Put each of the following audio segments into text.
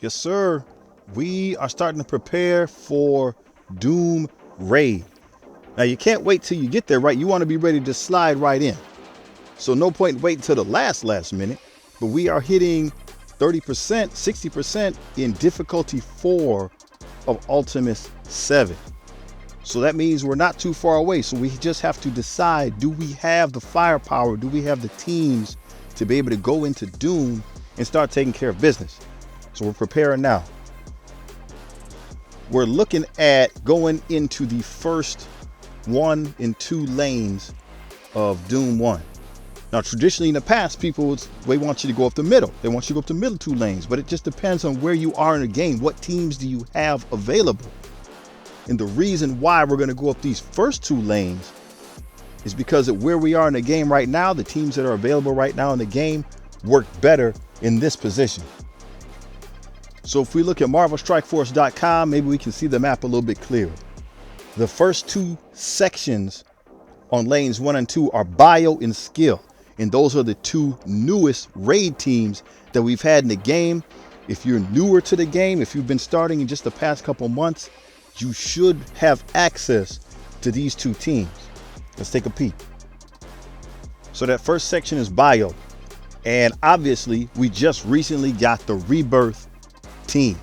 Yes, sir. We are starting to prepare for Doom Raid. Now, you can't wait till you get there, right? You want to be ready to slide right in. So no point waiting till the last minute. But we are hitting 30%, 60% in difficulty 4 of Ultimus 7. So that means we're not too far away. So we just have to decide, do we have the firepower? Do we have the teams to be able to go into Doom and start taking care of business? So we're preparing now. We're looking at going into the first 1 and 2 lanes of Doom 1. Now, traditionally in the past, they want you to go up the middle. They want you to go up the middle 2 lanes, but it just depends on where you are in the game. What teams do you have available? And the reason why we're going to go up these first 2 lanes is because of where we are in the game right now. The teams that are available right now in the game work better in this position. So if we look at MarvelStrikeForce.com, maybe we can see the map a little bit clearer. The first 2 sections on lanes 1 and 2 are bio and skill. And those are the 2 newest raid teams that we've had in the game. If you're newer to the game, if you've been starting in just the past couple months, you should have access to these 2 teams. Let's take a peek. So that first section is bio. And obviously, we just recently got the Rebirth team.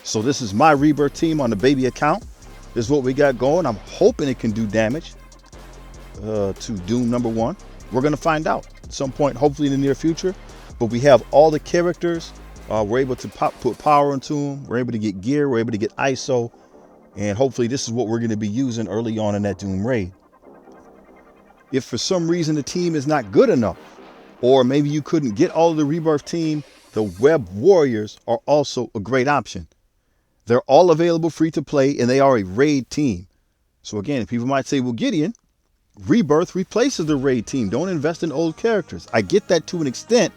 So this is my Rebirth team on the baby account. This is what we got going. I'm hoping it can do damage to Doom number 1. We're going to find out at some point, hopefully in the near future. But we have all the characters. We're able to put power into them. We're able to get gear. We're able to get ISO. And hopefully this is what we're going to be using early on in that Doom raid. If for some reason the team is not good enough, or maybe you couldn't get all of the Rebirth team, the Web Warriors are also a great option. They're all available free to play, and they are a raid team. So again, people might say, well, Gideon, Rebirth replaces the raid team. Don't invest in old characters. I get that to an extent,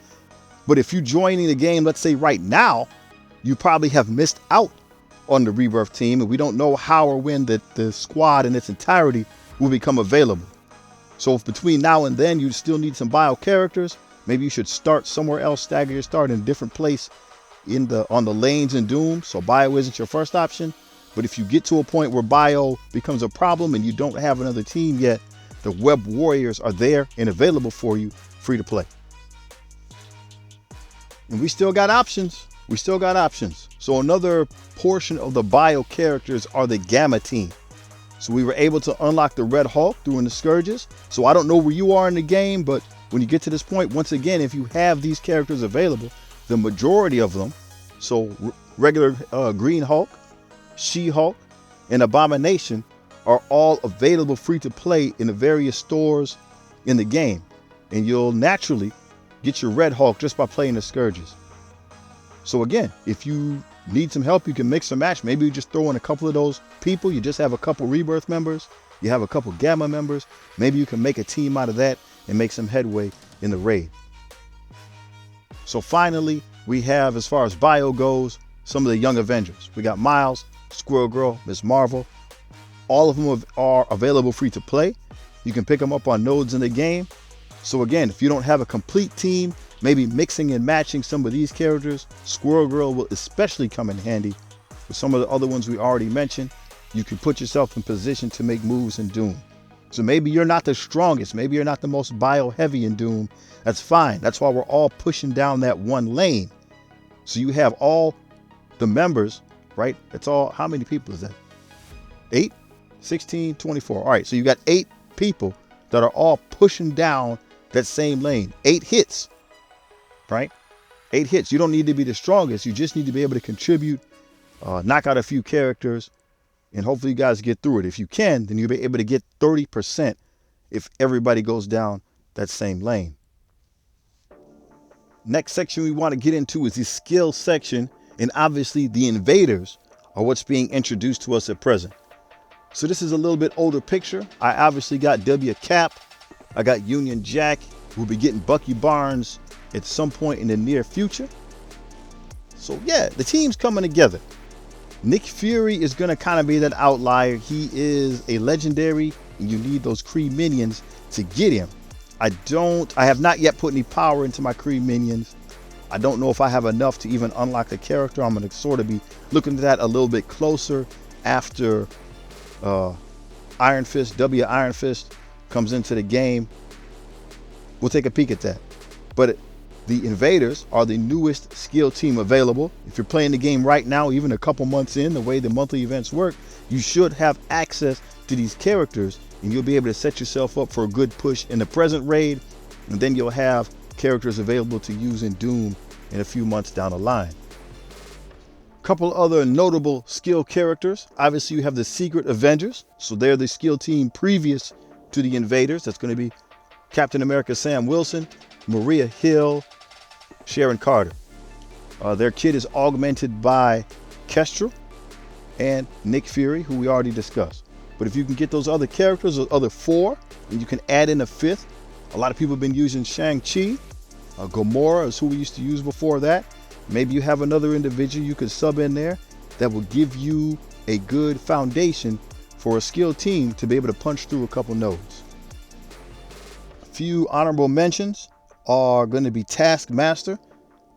but if you're joining the game, let's say right now, you probably have missed out on the Rebirth team, and we don't know how or when the squad in its entirety will become available. So if between now and then you still need some bio characters, maybe you should start somewhere else, stagger your start in a different place on the lanes in Doom. So bio isn't your first option. But if you get to a point where bio becomes a problem and you don't have another team yet, the Web Warriors are there and available for you, free to play. And we still got options. So another portion of the bio characters are the Gamma team. So we were able to unlock the Red Hulk doing the Scourges. So I don't know where you are in the game, but when you get to this point, once again, if you have these characters available, the majority of them, so regular Green Hulk, She-Hulk, and Abomination are all available free to play in the various stores in the game. And you'll naturally get your Red Hulk just by playing the Scourges. So again, if you need some help, you can mix and match. Maybe you just throw in a couple of those people. You just have a couple Rebirth members. You have a couple Gamma members. Maybe you can make a team out of that and make some headway in the raid. So finally, we have, as far as bio goes, some of the young Avengers. We got Miles, Squirrel Girl, Ms. Marvel. All of them are available free to play. You can pick them up on nodes in the game. So again, if you don't have a complete team, maybe mixing and matching some of these characters, Squirrel Girl will especially come in handy. With some of the other ones we already mentioned, you can put yourself in position to make moves in Doom. So maybe you're not the strongest, maybe you're not the most bio heavy in Doom. That's fine. That's why we're all pushing down that 1 lane. So you have all the members, right? That's all. How many people is that? 8, 16, 24. All right. So you got 8 people that are all pushing down that same lane. 8 hits, right? 8 hits. You don't need to be the strongest. You just need to be able to contribute, knock out a few characters, and hopefully you guys get through it. If you can, then you'll be able to get 30% if everybody goes down that same lane. Next section we want to get into is the skill section. And obviously the invaders are what's being introduced to us at present. So this is a little bit older picture. I obviously got W Cap. I got Union Jack. We'll be getting Bucky Barnes at some point in the near future. So yeah, the team's coming together. Nick Fury is going to kind of be that outlier. He is a legendary, and you need those Kree minions to get him. I have not yet put any power into my Kree minions. I don't know if I have enough to even unlock the character. I'm going to sort of be looking at that a little bit closer after Iron Fist, Iron Fist comes into the game. We'll take a peek at that. But the Invaders are the newest skill team available. If you're playing the game right now, even a couple months in, the way the monthly events work, you should have access to these characters, and you'll be able to set yourself up for a good push in the present raid, and then you'll have characters available to use in Doom in a few months down the line. A couple other notable skill characters. Obviously, you have the Secret Avengers. So they're the skill team previous to the Invaders. That's going to be Captain America Sam Wilson, Maria Hill, Sharon Carter. Their kit is augmented by Kestrel and Nick Fury, who we already discussed. But if you can get those other characters, those other 4, and you can add in a 5th. A lot of people have been using Shang-Chi. Gamora is who we used to use before that. Maybe you have another individual you could sub in there that will give you a good foundation for a skilled team to be able to punch through a couple nodes. A few honorable mentions are going to be Taskmaster.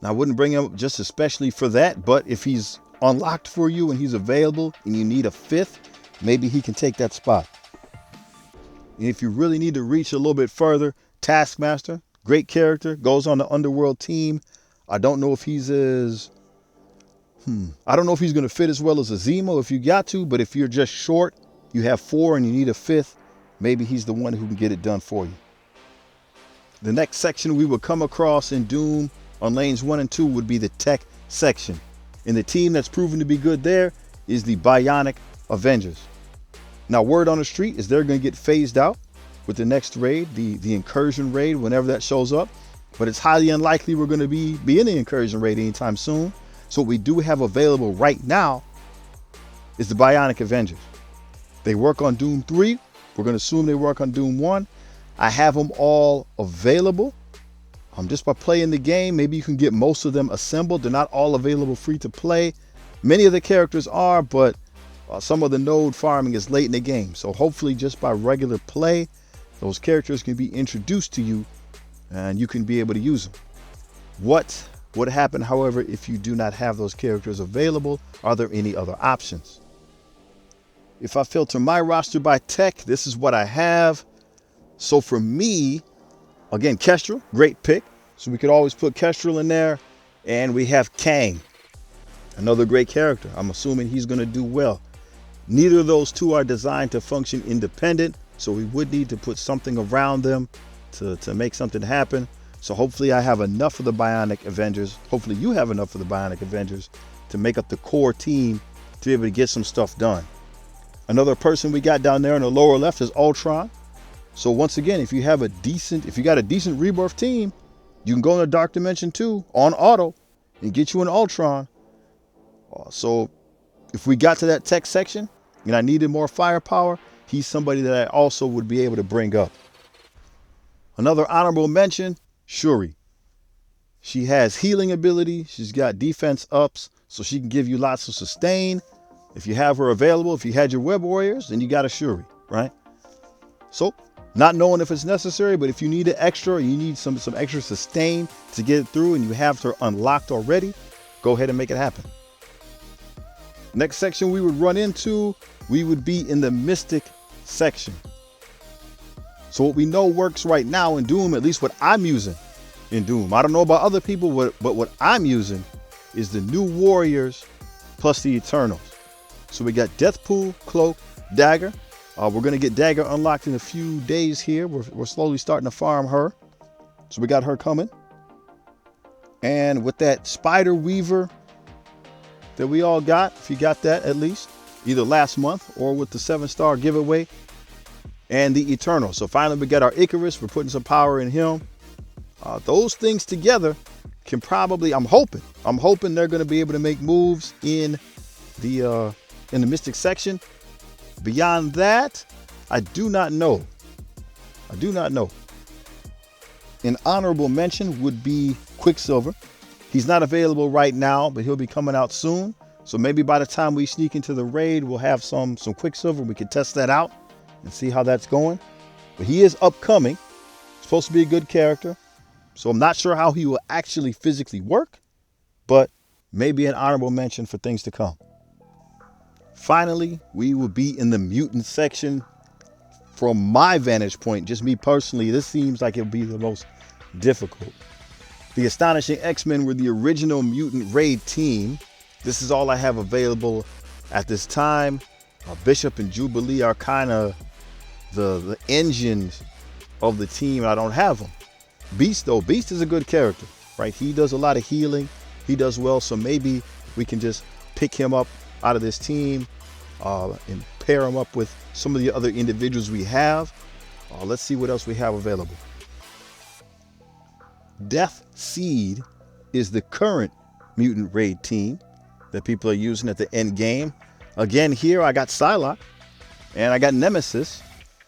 Now, I wouldn't bring him up just especially for that, but if he's unlocked for you and he's available and you need a 5th, maybe he can take that spot. And if you really need to reach a little bit further, Taskmaster, great character, goes on the Underworld team. I don't know if he's I don't know if he's going to fit as well as a Zemo if you got to, but if you're just short, you have 4 and you need a 5th, maybe he's the one who can get it done for you. The next section we will come across in Doom on lanes 1 and 2 would be the tech section. And the team that's proven to be good there is the Bionic Avengers. Now, word on the street is they're going to get phased out with the next raid, the incursion raid, whenever that shows up. But it's highly unlikely we're going to be in the incursion raid anytime soon. So what we do have available right now is the Bionic Avengers. They work on Doom 3. We're going to assume they work on Doom 1. I have them all available. Just by playing the game, maybe you can get most of them assembled. They're not all available free to play. Many of the characters are, but some of the node farming is late in the game. So hopefully just by regular play, those characters can be introduced to you and you can be able to use them. What would happen, however, if you do not have those characters available? Are there any other options? If I filter my roster by tech, this is what I have. So for me, again, Kestrel, great pick. So we could always put Kestrel in there. And we have Kang, another great character. I'm assuming he's going to do well. Neither of those two are designed to function independent. So we would need to put something around them to make something happen. So hopefully I have enough of the Bionic Avengers. Hopefully you have enough of the Bionic Avengers to make up the core team to be able to get some stuff done. Another person we got down there in the lower left is Ultron. So once again, if you got a decent Rebirth team, you can go into Dark Dimension 2 on auto and get you an Ultron. So if we got to that tech section and I needed more firepower, he's somebody that I also would be able to bring up. Another honorable mention, Shuri. She has healing ability. She's got defense ups, so she can give you lots of sustain. If you have her available, if you had your Web Warriors, then you got a Shuri, right? So, not knowing if it's necessary, but if you need an extra, or you need some extra sustain to get it through and you have her unlocked already, go ahead and make it happen. Next section we would run into, we would be in the Mystic section. So what we know works right now in Doom, at least what I'm using in Doom. I don't know about other people, but what I'm using is the new Warriors plus the Eternals. So we got Deathpool, Cloak, Dagger. We're going to get Dagger unlocked in a few days here. We're slowly starting to farm her. So we got her coming. And with that Spider Weaver that we all got, if you got that at least, either last month or with the 7-star giveaway, and the Eternal. So finally we got our Icarus. We're putting some power in him. Those things together can probably, I'm hoping they're going to be able to make moves in the Mystic section. Beyond that, I do not know. An honorable mention would be Quicksilver. He's not available right now, but he'll be coming out soon. So maybe by the time we sneak into the raid, we'll have some Quicksilver. We can test that out and see how that's going. But he is upcoming. Supposed to be a good character. So I'm not sure how he will actually physically work, but maybe an honorable mention for things to come. Finally, we will be in the mutant section. From my vantage point, just me personally, this seems like it would be the most difficult. The Astonishing X-Men were the original mutant raid team. This is all I have available at this time. Bishop and Jubilee are kind of the engines of the team. I don't have them. Beast though, Beast is a good character, right? He does a lot of healing. He does well, so maybe we can just pick him up out of this team and pair him up with some of the other individuals we have. Let's see what else we have available. Death Seed is the current mutant raid team that people are using at the end game. Again, here I got Psylocke and I got Nemesis.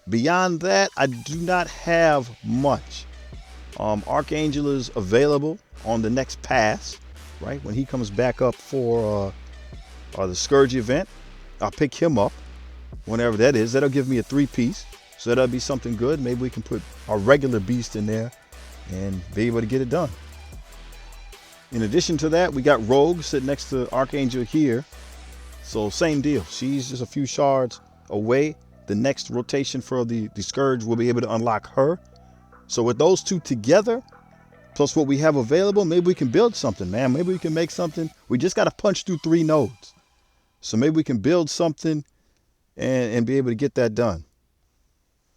Beyond that, I do not have much. Archangel is available on the next pass, right? When he comes back up for the Scourge event, I'll pick him up whenever that is. That'll give me a 3-piece. So that'll be something good. Maybe we can put our regular Beast in there and be able to get it done. In addition to that, we got Rogue sitting next to Archangel here. So same deal. She's just a few shards away. The next rotation for the Scourge will be able to unlock her. So with those two together, plus what we have available, maybe we can build something, man. Maybe we can make something. We just got to punch through 3 nodes. So maybe we can build something and be able to get that done.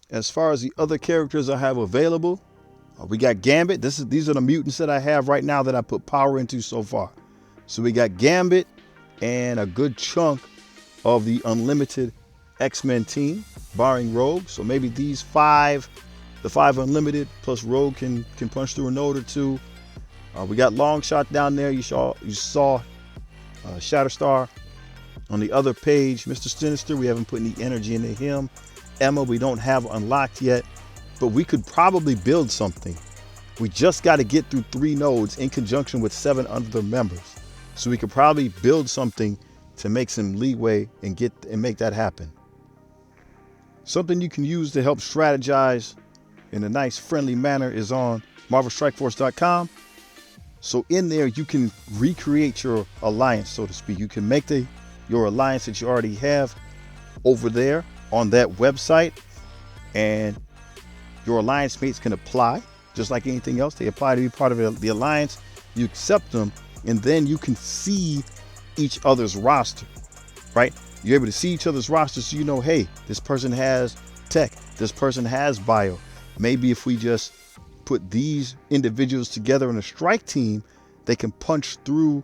As far as the other characters I have available, we got Gambit. These are the mutants that I have right now that I put power into so far. So we got Gambit and a good chunk of the Unlimited X-Men team, barring Rogue. So maybe these 5, the 5 Unlimited plus Rogue can punch through a node or 2. We got Longshot down there. You saw Shatterstar. On the other page, Mr. Sinister, we haven't put any energy into him. Emma, we don't have unlocked yet, but we could probably build something. We just got to get through 3 nodes in conjunction with 7 other members. So we could probably build something to make some leeway and make that happen. Something you can use to help strategize in a nice, friendly manner is on MarvelStrikeForce.com. So in there, you can recreate your alliance, so to speak. You can make your alliance that you already have over there on that website, and your alliance mates can apply just like anything else. They apply to be part of the alliance. You accept them, and then you can see each other's roster, right? You're able to see each other's roster, so you know, hey, this person has tech, this person has bio. Maybe if we just put these individuals together in a strike team, they can punch through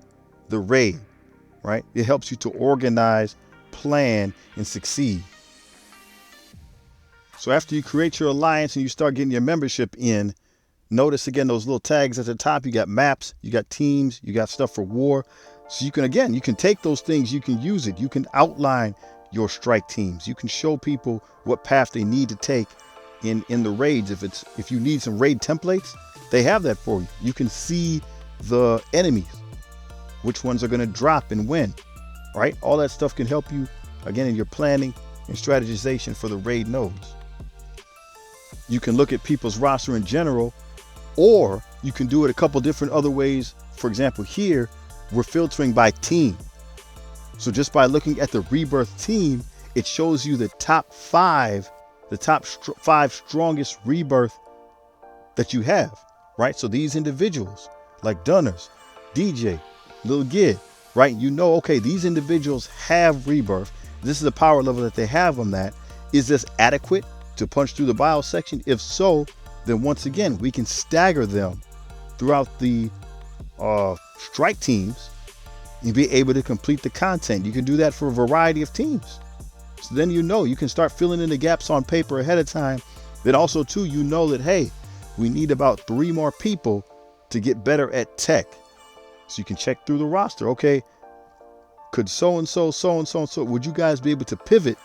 the raid, right? It helps you to organize, plan, and succeed. So after you create your alliance and you start getting your membership in, notice again those little tags at the top. You got maps, you got teams, you got stuff for war. So you can take those things, you can use it. You can outline your strike teams. You can show people what path they need to take in the raids. If you need some raid templates, they have that for you. You can see the enemies, which ones are going to drop and when, right? All that stuff can help you again in your planning and strategization for the raid nodes. You can look at people's roster in general, or you can do it a couple different other ways. For example, here we're filtering by team. So just by looking at the Rebirth team, it shows you the top 5 strongest Rebirth that you have, right? So these individuals like Dunners, DJ, Lil Gid, right? You know, okay, these individuals have Rebirth. This is the power level that they have on that. Is this adequate to punch through the bio section? If so, then once again, we can stagger them throughout the strike teams and be able to complete the content. You can do that for a variety of teams. So then you can start filling in the gaps on paper ahead of time. Then also too, you know that, hey, we need about 3 more people to get better at tech. So you can check through the roster. Okay, could so-and-so, would you guys be able to pivot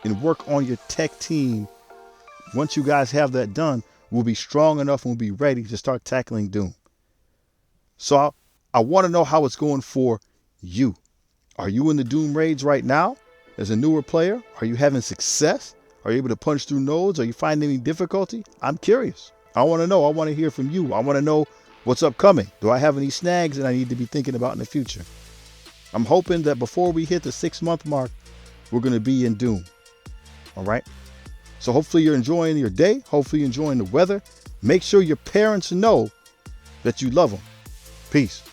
and work on your tech team? Once you guys have that done, we'll be strong enough and we'll be ready to start tackling Doom. So I want to know how it's going for you. Are you in the Doom raids right now as a newer player? Are you having success? Are you able to punch through nodes? Are you finding any difficulty? I'm curious. I want to know. I want to hear from you. I want to know what's upcoming. Do I have any snags that I need to be thinking about in the future? I'm hoping that before we hit the 6-month mark, we're going to be in Doom. All right. So hopefully you're enjoying your day. Hopefully you're enjoying the weather. Make sure your parents know that you love them. Peace.